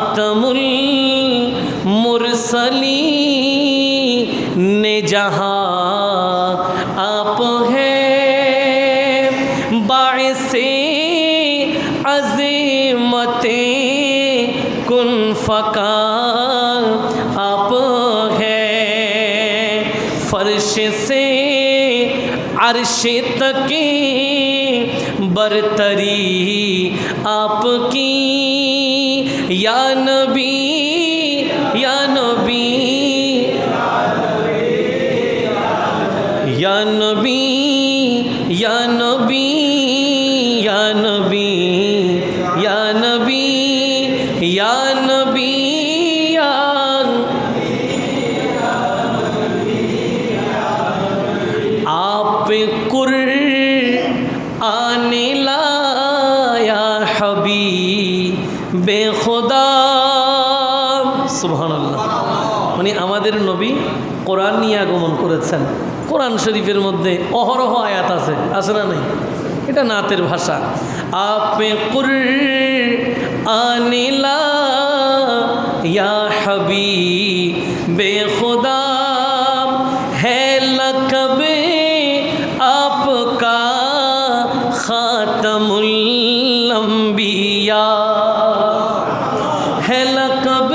खातमुल मुरसलीन जहाँ आप हैं, बाइसे अज़ीमते कुन फ़का आप हैं, फर्श से अर्श तक बरतरी आपकी, या नबी या नबी या नबी या नबी या नबी या नबी या नबी या आप कुरआन लाया हबीबे खुदा। सुबहानाल्लाह। মানে আমাদের নবী কোরআন নিয়ে আগমন করেছেন। কোরআন শরীফের মধ্যে অহরহ আয়াত আছে না নাই? এটা নাতের ভাষা। আপে কুরআন লায়া হবীবে খুদা है लक़ब आपका खातमुल अंबिया, है लक़ब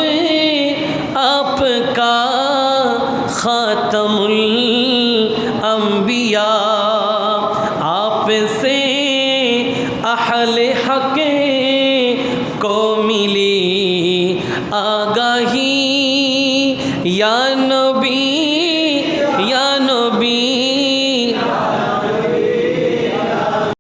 आपका खातमुल अंबिया, आपसे अहले हक़ को मिली